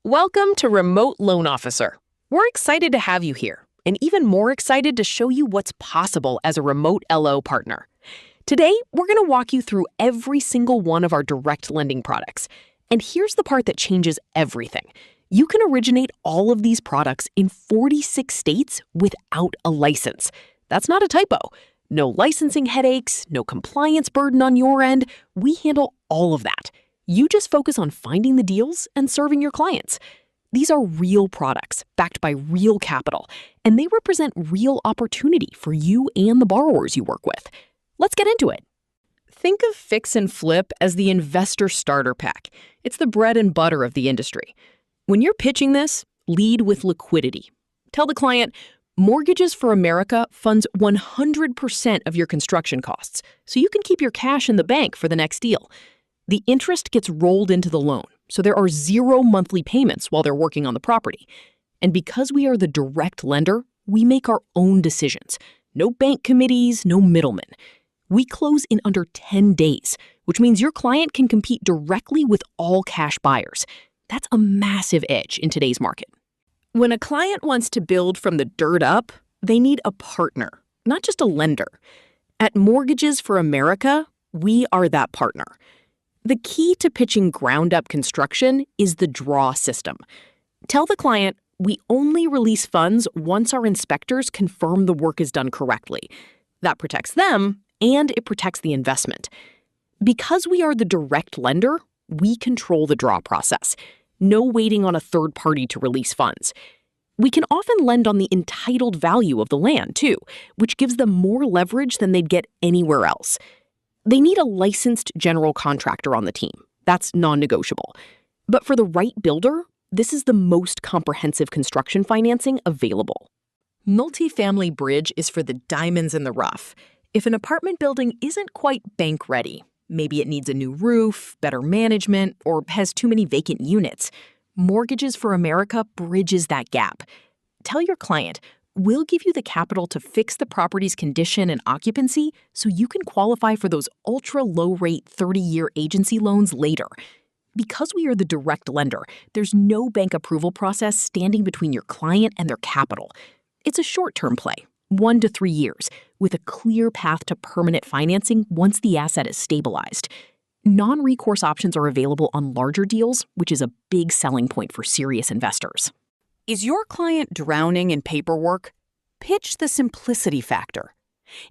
Welcome to Remote Loan Officer. We're excited to have you here, and even more excited to show you what's possible as a RemoteLO partner. Today, we're going to walk you through every single one of our direct lending products. And here's the part that changes everything. You can originate all of these products in 46 states without a license. That's not a typo. No licensing headaches, no compliance burden on your end. We handle all of that. You just focus on finding the deals and serving your clients. These are real products backed by real capital, and they represent real opportunity for you and the borrowers you work with. Let's get into it. Think of Fix and Flip as the investor starter pack. It's the bread and butter of the industry. When you're pitching this, lead with liquidity. Tell the client, Mortgages for America funds 100% of your construction costs, so you can keep your cash in the bank for the next deal. The interest gets rolled into the loan, so there are 0 monthly payments while they're working on the property. And because we are the direct lender, we make our own decisions. No bank committees, no middlemen. We close in under 10 days, which means your client can compete directly with all cash buyers. That's a massive edge in today's market. When a client wants to build from the dirt up, they need a partner, not just a lender. At Mortgages for America, we are that partner. The key to pitching ground-up construction is the draw system. Tell the client, we only release funds once our inspectors confirm the work is done correctly. That protects them, and it protects the investment. Because we are the direct lender, we control the draw process. No waiting on a third party to release funds. We can often lend on the entitled value of the land, too, which gives them more leverage than they'd get anywhere else. They need a licensed general contractor on the team. That's non-negotiable. But for the right builder, this is the most comprehensive construction financing available. Multifamily bridge is for the diamonds in the rough. If an apartment building isn't quite bank ready, maybe it needs a new roof, better management, or has too many vacant units, Mortgages for America bridges that gap. Tell your client, we'll give you the capital to fix the property's condition and occupancy so you can qualify for those ultra-low-rate 30-year agency loans later. Because we are the direct lender, there's no bank approval process standing between your client and their capital. It's a short-term play, 1 to 3 years, with a clear path to permanent financing once the asset is stabilized. Non-recourse options are available on larger deals, which is a big selling point for serious investors. Is your client drowning in paperwork? Pitch the simplicity factor.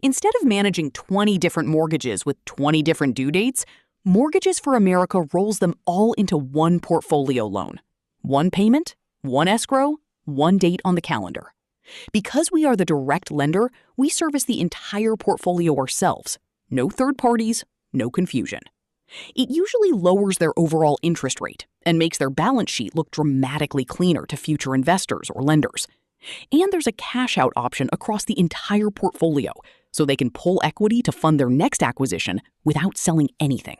Instead of managing 20 different mortgages with 20 different due dates, Mortgages for America rolls them all into one portfolio loan. One payment, one escrow, one date on the calendar. Because we are the direct lender, we service the entire portfolio ourselves. No third parties, no confusion. It usually lowers their overall interest rate and makes their balance sheet look dramatically cleaner to future investors or lenders. And there's a cash-out option across the entire portfolio, so they can pull equity to fund their next acquisition without selling anything.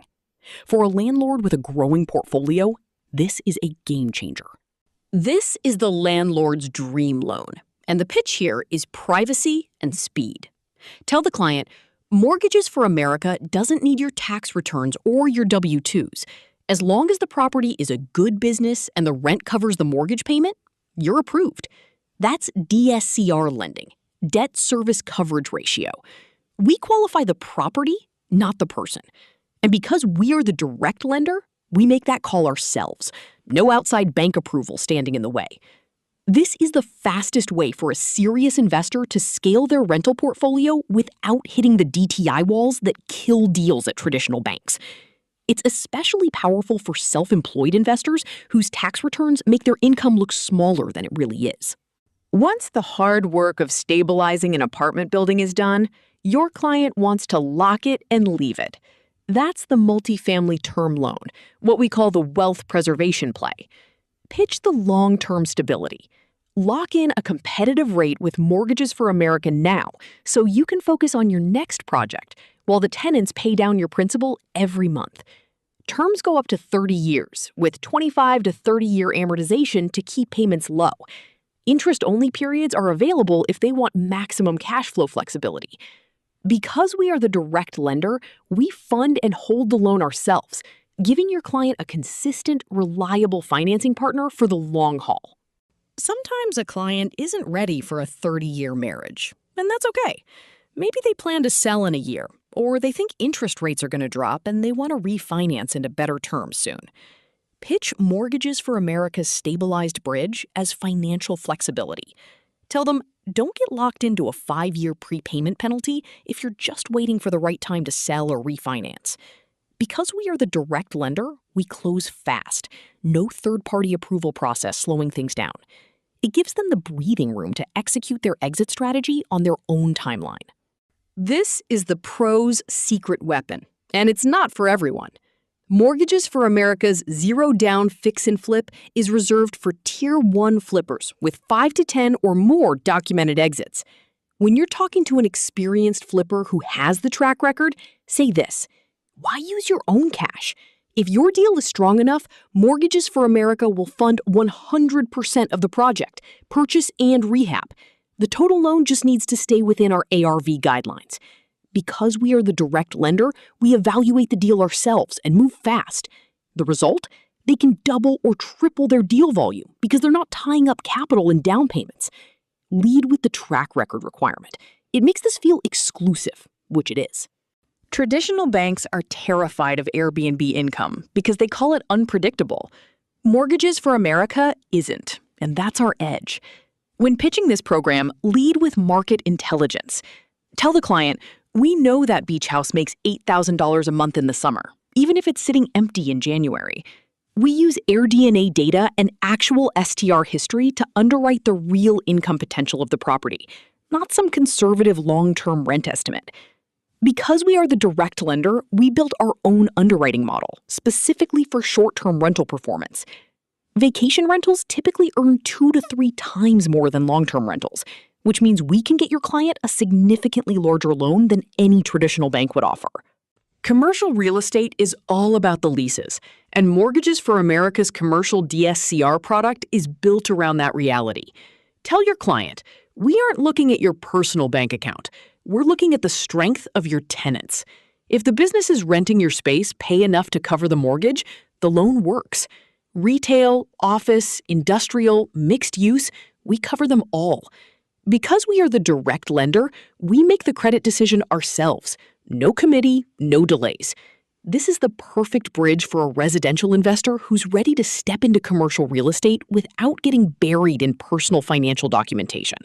For a landlord with a growing portfolio, this is a game changer. This is the landlord's dream loan, and the pitch here is privacy and speed. Tell the client, Mortgages for America doesn't need your tax returns or your W-2s. As long as the property is a good business and the rent covers the mortgage payment, you're approved. That's DSCR lending, debt service coverage ratio. We qualify the property, not the person. And because we are the direct lender, we make that call ourselves. No outside bank approval standing in the way. This is the fastest way for a serious investor to scale their rental portfolio without hitting the DTI walls that kill deals at traditional banks. It's especially powerful for self-employed investors whose tax returns make their income look smaller than it really is. Once the hard work of stabilizing an apartment building is done, your client wants to lock it and leave it. That's the multifamily term loan, what we call the wealth preservation play. Pitch the long-term stability. Lock in a competitive rate with Mortgages for America now so you can focus on your next project while the tenants pay down your principal every month. Terms go up to 30 years with 25 to 30-year amortization to keep payments low. Interest-only periods are available if they want maximum cash flow flexibility. Because we are the direct lender, we fund and hold the loan ourselves. giving your client a consistent, reliable financing partner for the long haul. Sometimes a client isn't ready for a 30-year marriage, and that's okay. Maybe they plan to sell in a year, or they think interest rates are going to drop and they want to refinance into better terms soon. Pitch Mortgages for America's stabilized bridge as financial flexibility. Tell them, don't get locked into a 5-year prepayment penalty if you're just waiting for the right time to sell or refinance. Because we are the direct lender, we close fast. No third-party approval process slowing things down. It gives them the breathing room to execute their exit strategy on their own timeline. This is the pro's secret weapon, and it's not for everyone. Mortgages for America's zero-down fix and flip is reserved for Tier 1 flippers with 5 to 10 or more documented exits. When you're talking to an experienced flipper who has the track record, say this: why use your own cash? If your deal is strong enough, Mortgages for America will fund 100% of the project, purchase and rehab. The total loan just needs to stay within our ARV guidelines. Because we are the direct lender, we evaluate the deal ourselves and move fast. The result? They can double or triple their deal volume because they're not tying up capital in down payments. Lead with the track record requirement. It makes this feel exclusive, which it is. Traditional banks are terrified of Airbnb income because they call it unpredictable. Mortgages for America isn't, and that's our edge. When pitching this program, lead with market intelligence. Tell the client, we know that beach house makes $8,000 a month in the summer, even if it's sitting empty in January. We use AirDNA data and actual STR history to underwrite the real income potential of the property, not some conservative long-term rent estimate. Because we are the direct lender, we built our own underwriting model, specifically for short-term rental performance. Vacation rentals typically earn 2 to 3 times more than long-term rentals, which means we can get your client a significantly larger loan than any traditional bank would offer. Commercial real estate is all about the leases, and Mortgages for America's commercial DSCR product is built around that reality. Tell your client, we aren't looking at your personal bank account. We're looking at the strength of your tenants. If the businesses renting your space pay enough to cover the mortgage, the loan works. Retail, office, industrial, mixed use, we cover them all. Because we are the direct lender, we make the credit decision ourselves. No committee, no delays. This is the perfect bridge for a residential investor who's ready to step into commercial real estate without getting buried in personal financial documentation.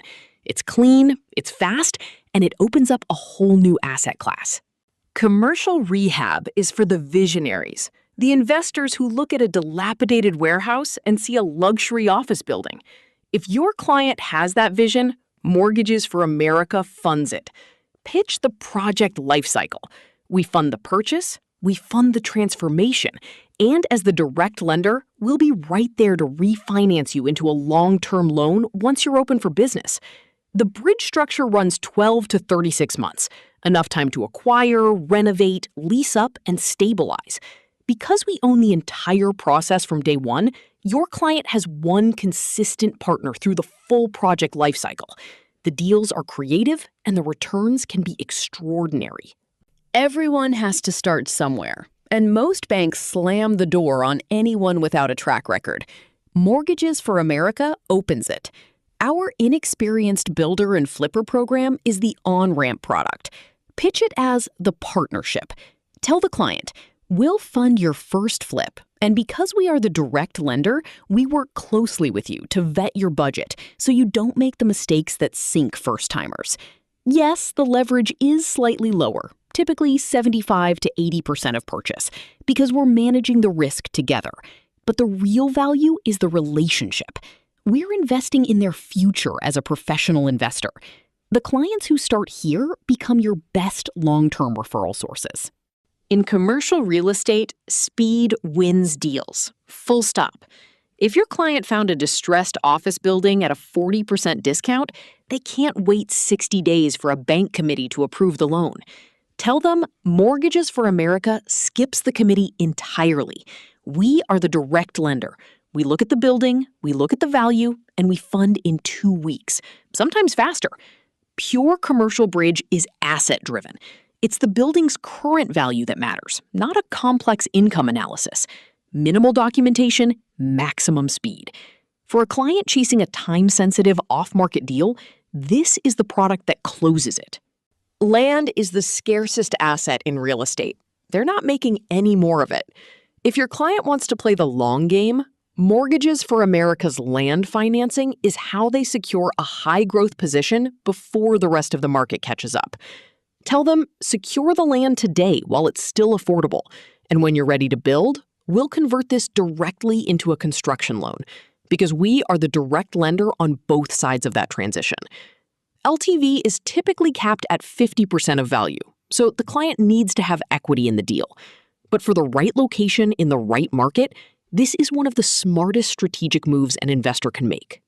It's clean, it's fast, and it opens up a whole new asset class. Commercial rehab is for the visionaries, the investors who look at a dilapidated warehouse and see a luxury office building. If your client has that vision, Mortgages for America funds it. Pitch the project lifecycle. We fund the purchase, we fund the transformation, and as the direct lender, we'll be right there to refinance you into a long-term loan once you're open for business. The bridge structure runs 12 to 36 months, enough time to acquire, renovate, lease up, and stabilize. Because we own the entire process from day one, your client has one consistent partner through the full project lifecycle. The deals are creative, and the returns can be extraordinary. Everyone has to start somewhere, and most banks slam the door on anyone without a track record. Mortgages for America opens it. Our inexperienced builder and flipper program is the on-ramp product. Pitch it as the partnership. Tell the client, we'll fund your first flip, and because we are the direct lender, we work closely with you to vet your budget so you don't make the mistakes that sink first-timers. Yes, the leverage is slightly lower, typically 75 to 80% of purchase, because we're managing the risk together. But the real value is the relationship. We're investing in their future as a professional investor. The clients who start here become your best long-term referral sources. In commercial real estate, speed wins deals. Full stop. If your client found a distressed office building at a 40% discount, they can't wait 60 days for a bank committee to approve the loan. Tell them Mortgages for America skips the committee entirely. We are the direct lender. We look at the building, we look at the value, and we fund in 2 weeks, sometimes faster. Pure commercial bridge is asset-driven. It's the building's current value that matters, not a complex income analysis. Minimal documentation, maximum speed. For a client chasing a time-sensitive off-market deal, this is the product that closes it. Land is the scarcest asset in real estate. They're not making any more of it. If your client wants to play the long game, Mortgages for America's land financing is how they secure a high-growth position before the rest of the market catches up. Tell them, secure the land today while it's still affordable, and when you're ready to build, we'll convert this directly into a construction loan, because we are the direct lender on both sides of that transition. LTV is typically capped at 50% of value, so the client needs to have equity in the deal. But for the right location in the right market, this is one of the smartest strategic moves an investor can make.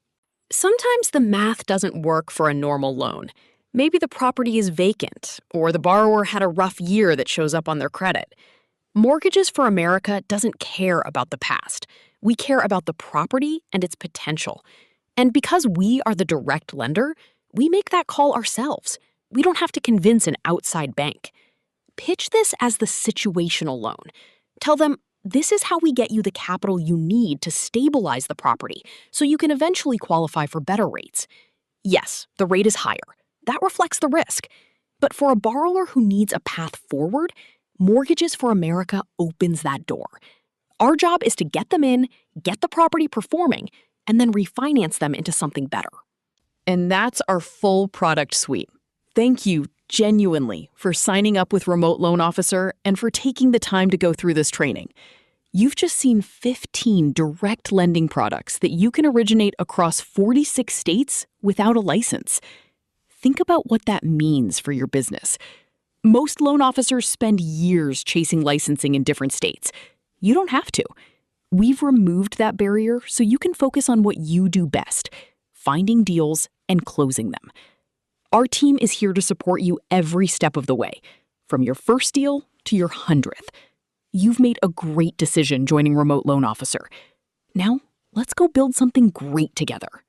Sometimes the math doesn't work for a normal loan. Maybe the property is vacant, or the borrower had a rough year that shows up on their credit. Mortgages for America doesn't care about the past. We care about the property and its potential. And because we are the direct lender, we make that call ourselves. We don't have to convince an outside bank. Pitch this as the situational loan. Tell them, this is how we get you the capital you need to stabilize the property so you can eventually qualify for better rates. Yes, the rate is higher. That reflects the risk. But for a borrower who needs a path forward, Mortgages for America opens that door. Our job is to get them in, get the property performing, and then refinance them into something better. And that's our full product suite. Thank you, genuinely, for signing up with Remote Loan Officer and for taking the time to go through this training. You've just seen 15 direct lending products that you can originate across 46 states without a license. Think about what that means for your business. Most loan officers spend years chasing licensing in different states. You don't have to. We've removed that barrier so you can focus on what you do best, finding deals and closing them. Our team is here to support you every step of the way, from your first deal to your 100th. You've made a great decision joining Remote Loan Officer. Now, let's go build something great together.